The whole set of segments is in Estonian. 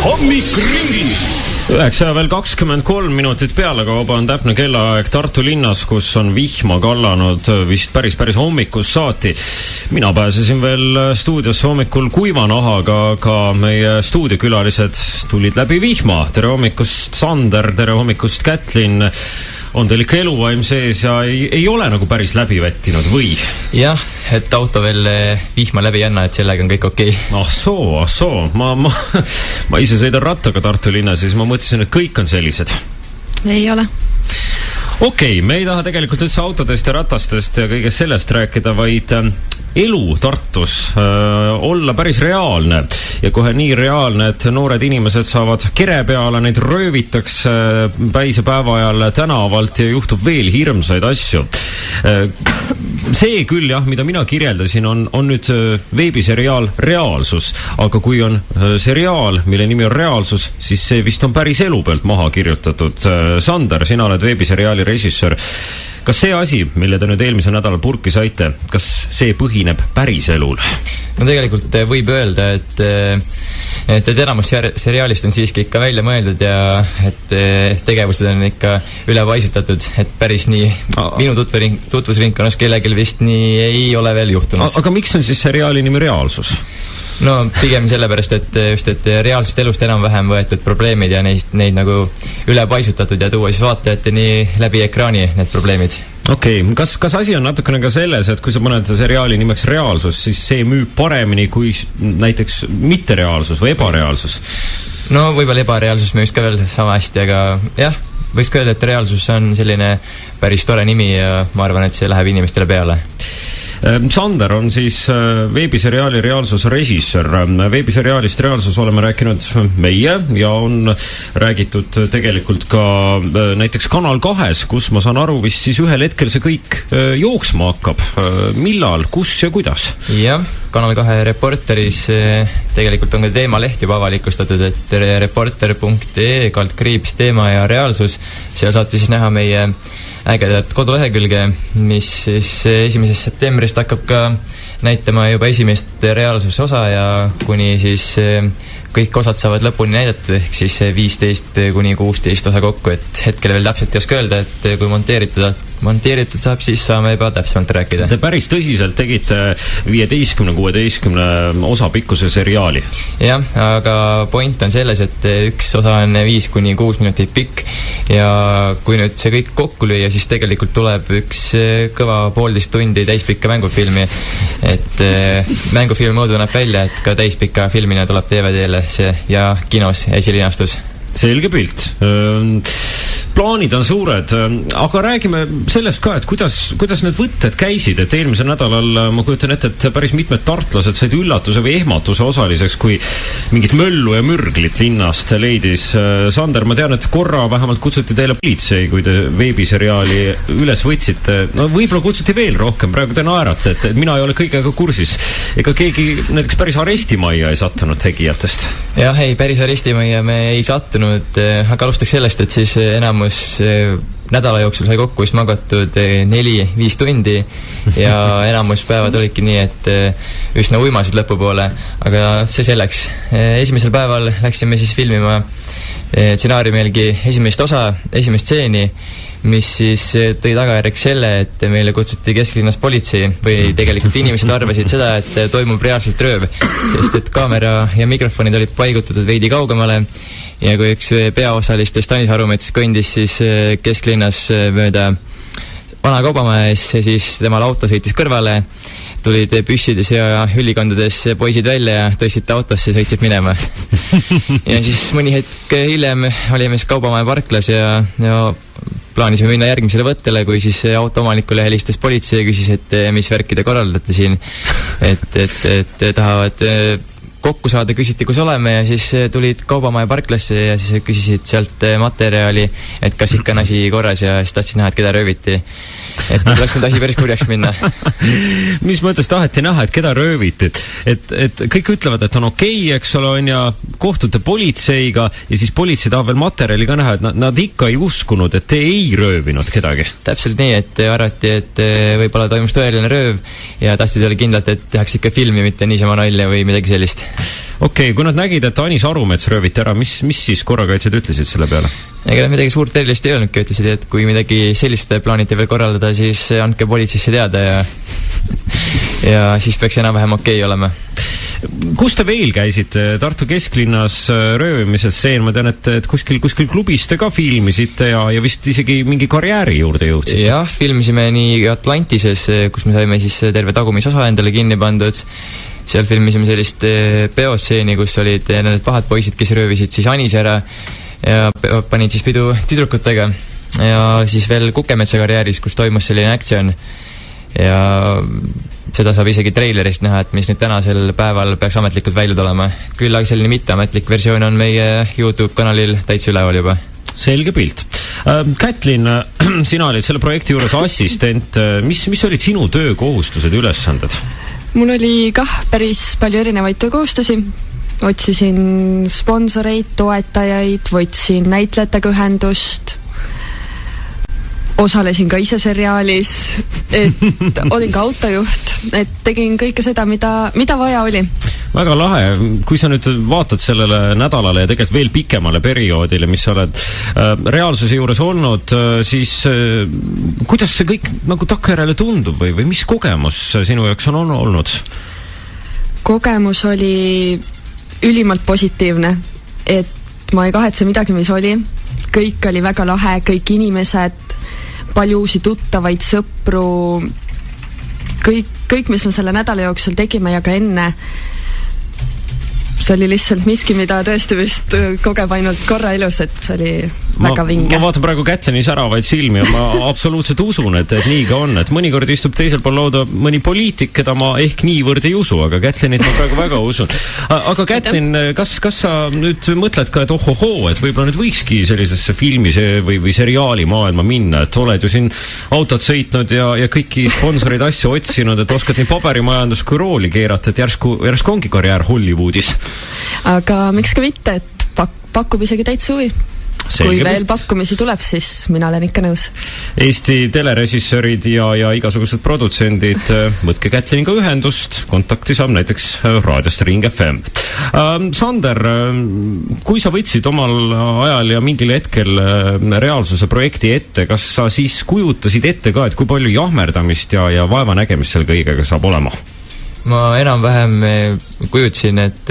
Hommikringis 9:23 minutit peale kauba on täpne kellaaeg Tartu linnas, kus on vihma kallanud vist päris hommikust saati. Mina pääsesin veel stuudiosse hommikul kuiva nahaga, aga meie stuudiokülalised tulid läbi vihma. Tere hommikust Sander, tere hommikust Kätlin. On teil ikka eluvaim sees ja ei ole nagu päris läbi vettinud või? Jah, et auto veel vihma läbi ei anna, et sellega on kõik okei. Ah soo. Ma ise sõidan rattaga Tartu linnas, siis ma mõtlesin, et kõik on sellised. Ei ole. Okei, me ei taha tegelikult üldse autodest ja ratastest ja kõigest sellest rääkida, vaid elu Tartus olla päris reaalne ja kohe nii reaalne, et noored inimesed saavad kere peale, neid röövitakse päisepäeva ajal tänavalt ja juhtub veel hirmsaid asju. See küll jah, mida mina kirjeldasin, on nüüd veebiseriaal Reaalsus, aga kui on seriaal, mille nimi on Reaalsus, siis see vist on päris elu pealt maha kirjutatud. Sander, sina oled veebiseriaali režissöör. Kas see asi, mille te nüüd eelmisel nädalal purki saite, kas see põhineb päris elul? No tegelikult võib öelda, et enamus seriaalist on siiski ikka välja mõeldud ja et tegevused on ikka üle paisutatud, et päris nii minu tutvusringkonnas kellelgi vist nii ei ole veel juhtunud. Aga miks on siis seriaali nimi Reaalsus? No pigem sellepärast, et reaalsest elust enam-vähem võetud probleemid ja neid nagu üle paisutatud ja tuua siis vaatajateni läbi ekraani need probleemid. Okei, kas asi on natukene ka selles, et kui sa paned seriaali nimeks Reaalsus, siis see müüb paremini kui näiteks mittereaalsus või ebareaalsus? No võib-olla ebareaalsus müüks ka veel sama hästi, aga jah, võiks ka öelda, et Reaalsus on selline päris tore nimi ja ma arvan, et see läheb inimestele peale. Sander on siis veebiseriaali Reaalsus režissöör. Veebiseriaalist Reaalsus oleme rääkinud meie ja on räägitud tegelikult ka näiteks Kanal 2, kus ma saan aru vist siis ühel hetkel see kõik jooksma hakkab. Millal, kus ja kuidas? Jah, Kanal 2 Reporteris tegelikult on ka teemaleht juba avalikustatud, et reporter.ee /teema ja Reaalsus. Seal saate siis näha meie ägedat kodulehekülge, mis siis 1. septembrist hakkab ka näitama juba esimest Reaalsuse osa ja kuni siis kõik osad saavad lõpuni näidatud, ehk siis 15-16 osa kokku, et hetkel veel täpselt ei oska öelda, et kui monteeritud saab, siis saame juba täpsemalt rääkida. Te päris tõsiselt tegite 15-16 osa pikkuse seriaali. Jah, aga point on selles, et üks osa on 5-6 minutit pikk ja kui nüüd see kõik kokku lüüa, siis tegelikult tuleb üks kõva 1,5 tundi täispikka mängufilmi, et mängufilm mõõdu näeb välja, et ka täispikka filmina tuleb DVD-le see ja kinos esilinastus. Selge pilt. Plaanid on suured, aga räägime sellest ka, et kuidas need võtted käisid, et eelmisel nädalal ma kujutan ette, et päris mitmed tartlased said üllatuse või ehmatuse osaliseks, kui mingit möllu ja mürglit linnast leidis. Sander, ma tean, et korra vähemalt kutsuti teile politsei, kui te veebiseriaali üles võtsite. No võib-olla kutsuti veel rohkem, praegu te naerate, et mina ei ole kõigega kursis. Ega keegi näiteks päris arestimajja ei sattunud tegijatest? Jah, ei, päris arestimajja me ei sattunud, aga alustaks sellest, et siis enamus nädala jooksul sai kokku vist magatud 4-5 tundi ja enamus päevad olidki nii, et üsna uimasid lõpupoole, aga see selleks. Esimesel päeval läksime siis filmima stsenaariumielgi esimest stseeni, mis siis tõi tagajärjeks selle, et meile kutsuti kesklinnas politsei või tegelikult inimesed arvasid seda, et toimub reaalselt rööv, sest et kaamera ja mikrofonid olid paigutatud veidi kaugemale ja kui üks peaosalistest Tanis Arumets kõndis siis kesklinnas mööda vana kaubamaja ees, siis temal auto sõitis kõrvale, tulid püssides ja ülikondades poisid välja ja tõstsid autosse ja sõitsid minema. Ja siis mõni hetk hiljem olime kaubamaja parklas ja plaanisime minna järgmisele võttele, kui siis autoomanikule helistas politsei ja küsis, et mis värki te korraldate siin, et tahavad kokku saada, küsiti, kus oleme ja siis tulid kaubamaja parklasse ja siis küsisid sealt materjali, et kas ikka on asi korras ja siis tahtsin näha, et keda rööviti. Et nüüd oleks nüüd asi päris kurjaks minna. Mis mõttes taheti näha, et keda rööviti? Et kõik ütlevad, et on okei, eks ole, on ja kohtute politseiga ja siis politsei tahab veel materjali ka näha, et nad ikka ei uskunud, et te ei röövinud kedagi. Täpselt nii, et arvati, et võib-olla toimus tõeline rööv ja tahtsid olla kindlalt, et tehakse ikka filmi, mitte niisama nalja või midagi sellist. Okei, kui nad nägid, et Anis Arumets rööviti ära, mis siis korrakaitsjad ütlesid selle peale? Ega midagi suurt erilist ei öelnudki, ütlesid, et kui midagi sellist plaanite veel korraldada, siis andke politseisse teada ja siis peaks enam-vähem okei olema. Kus te veel käisite? Tartu kesklinnas röövimisel stseen, ma tean, et kuskil klubis te ka filmisite ja vist isegi mingi karjääri juurde jõudsite. Jah, filmisime nii Atlantises, kus me saime siis terve tagumisosa endale kinni pandud. Seal filmisime sellist peostseeni, kus olid need pahad poisid, kes röövisid siis Anis ära ja panid siis pidu tüdrukutega. Ja siis veel Kukemetsa karjääris, kus toimus selline action ja seda saab isegi treilerist näha, et mis nüüd tänasel päeval peaks ametlikult välja tulema. Küll aga selline mitteametlik versioon on meie YouTube kanalil täitsa üleval juba. Selge pilt. Kätlin, sina olid selle projekti juures assistent. Mis olid sinu töökohustused, ülesanded? Mul oli päris palju erinevaid töökohustusi. Otsisin sponsoreid, toetajaid, võtsin näitlejatega ühendust, osalesin ka ise seriaalis, et olin ka autojuht, et tegin kõike seda, mida vaja oli. Väga lahe, kui sa nüüd vaatad sellele nädalale ja tegelikult veel pikemale perioodile, mis sa oled reaalsuse juures olnud, siis kuidas see kõik nagu takkajärele tundub või mis kogemus sinu jaoks on olnud? Kogemus oli ülimalt positiivne, et ma ei kahetse midagi, mis oli. Kõik oli väga lahe, kõik inimesed, palju uusi tuttavaid, sõpru, kõik, mis me selle nädala jooksul tegime ja ka enne. See oli lihtsalt miski, mida tõesti vist kogeb ainult korra elus, et see oli väga vinge. Ma vaatan praegu Kätlini säravaid silmi ja ma absoluutselt usun, et nii ka on, et mõnikord istub teisel pool lauda mõni poliitik, keda ma ehk niivõrd ei usu, aga Kätlinit ma praegu väga usun. Aga Kätlin, kas sa nüüd mõtled ka, et ohohoo, et võib-olla nüüd võikski sellisesse filmis või seriaali maailma minna, et oled ju siin autot sõitnud ja kõiki sponsoreid asju otsinud, et oskad nii paberimajandus kui rooli keerata, et järsku ongi karjäär Hollywoodis. Aga miks ka mitte, et pakub isegi täitsa huvi. Kui veel pakkumisi tuleb, siis mina olen ikka nõus. Eesti telerežissöörid ja igasugused produtsendid, võtke Kätliniga ühendust, kontakti saab näiteks raadiost Ring FM. Sander, kui sa võtsid omal ajal ja mingil hetkel reaalsuse projekti ette, kas sa siis kujutasid ette ka, et kui palju jahmerdamist ja vaevanägemist seal kõigega saab olema? Ma enam-vähem kujutasin, et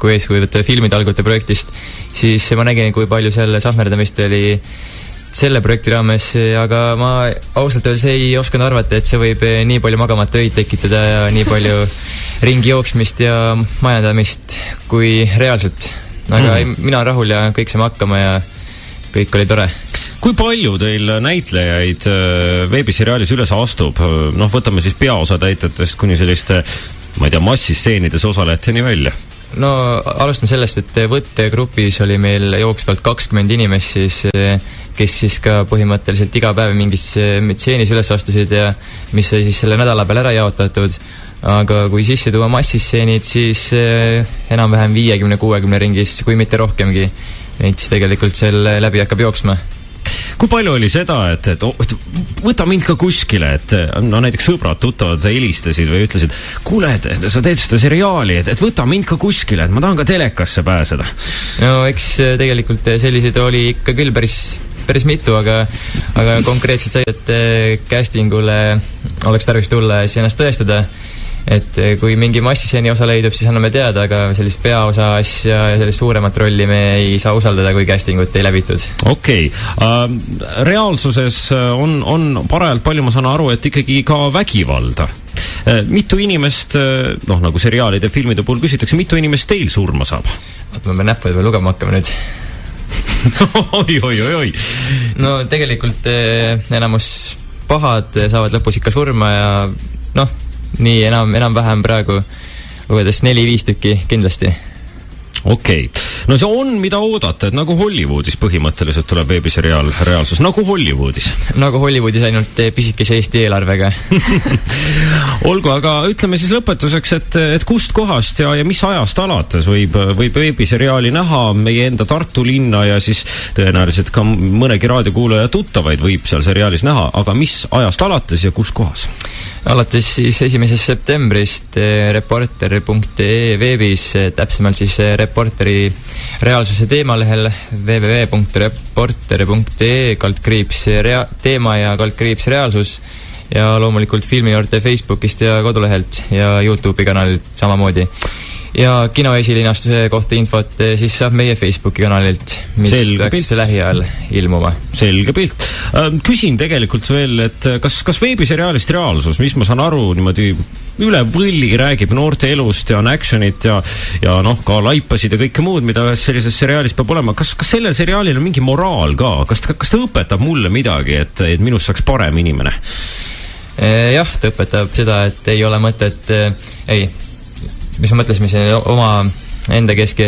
kui eeskuju võtta filmitalgute projektist, siis ma nägin, kui palju selle sahmerdamist oli selle projekti raames, aga ma ausalt öeldes ei osanud arvata, et see võib nii palju magamata öid tekitada ja nii palju ringi jooksmist ja majandamist kui reaalselt. Aga mina olen rahul ja kõik saame hakkama ja kõik oli tore. Kui palju teil näitlejaid veebiseriaalis üles astub? Võtame siis peaosatäitjatest kuni selliste, ma ei tea, massistseenides osalejateni välja. No alustame sellest, et võttegrupis oli meil jooksvalt 20 inimest, kes siis ka põhimõtteliselt iga päev mingis tseenis üles astusid ja mis sai siis selle nädala peal ära jaotatud. Aga kui sisse tuua massistseenid, siis enam-vähem 50-60 ringis, kui mitte rohkemgi, neid siis tegelikult selle läbi hakkab jooksma. Kui palju oli seda, et võta mind ka kuskile, et näiteks sõbrad, tuttavad helistasid või ütlesid, kuule, sa teed seda seriaali, et võta mind ka kuskile, et ma tahan ka telekasse pääseda? No eks tegelikult selliseid oli ikka küll päris mitu, aga konkreetselt sai, et castingule oleks tarvis tulla ja siis ennast tõestada. Et kui mingi massisseeni osa leidub, siis anname teada, aga sellist peaosa asja ja sellist suuremat rolli me ei saa usaldada, kui castingut ei läbitud. Okei. Reaalsuses on parajalt palju, ma saan aru, et ikkagi ka vägivalda. Mitu inimest, nagu seriaalide ja filmide puhul küsitakse, mitu inimest teil surma saab? Ma pean näppuid või lugema hakkama nüüd. Oi. No tegelikult enamus pahad saavad lõpus ikka surma ja nii enam-vähem praegu lugedes 4-5 tükki kindlasti. Okei. No see on, mida oodata, et nagu Hollywoodis põhimõtteliselt tuleb veebiseriaal reaalsus, nagu Hollywoodis. Nagu Hollywoodis ainult pisikese Eesti eelarvega. Olgu, aga ütleme siis lõpetuseks, et kust kohast ja mis ajast alates võib veebiseriaali näha meie enda Tartu linna ja siis tõenäoliselt ka mõnegi raadiokuulaja tuttavaid võib seal seriaalis näha, aga mis ajast alates ja kus kohas? alates siis 1. septembrist reporter.ee veebis, täpsemalt siis Reporteri reaalsuse teemalehel www.reporter.ee teema ja /reaalsus ja loomulikult Filmijuurte Facebookist ja kodulehelt ja YouTube'i kanalilt samamoodi. Ja kinoesilinastuse kohta infot siis saab meie Facebooki kanalilt, mis peaks lähiajal ilmuma. Selge pilt. Küsin tegelikult veel, et kas veebiseriaalist Reaalsus, mis ma saan aru niimoodi üle võlli räägib noorte elust ja on actionit ja ka laipasid ja kõike muud, mida sellises seriaalis peab olema. Kas sellel seriaalil on mingi moraal ka? Kas ta õpetab mulle midagi, et minust saaks parem inimene? Jah, ta õpetab seda, et ei ole mõtet, mis me mõtlesime siin oma enda keski,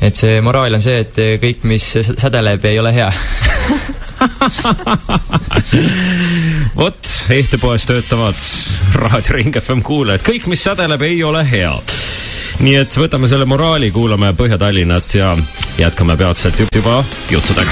et see moraal on see, et kõik, mis sädeleb, ei ole hea. Vot, Ehtepoes töötavad Raadio Ring FM kuulajad. Kõik, mis sädeleb, ei ole hea. Nii et võtame selle moraali, kuulame Põhja-Tallinnat ja jätkame peatselt juba juttudega.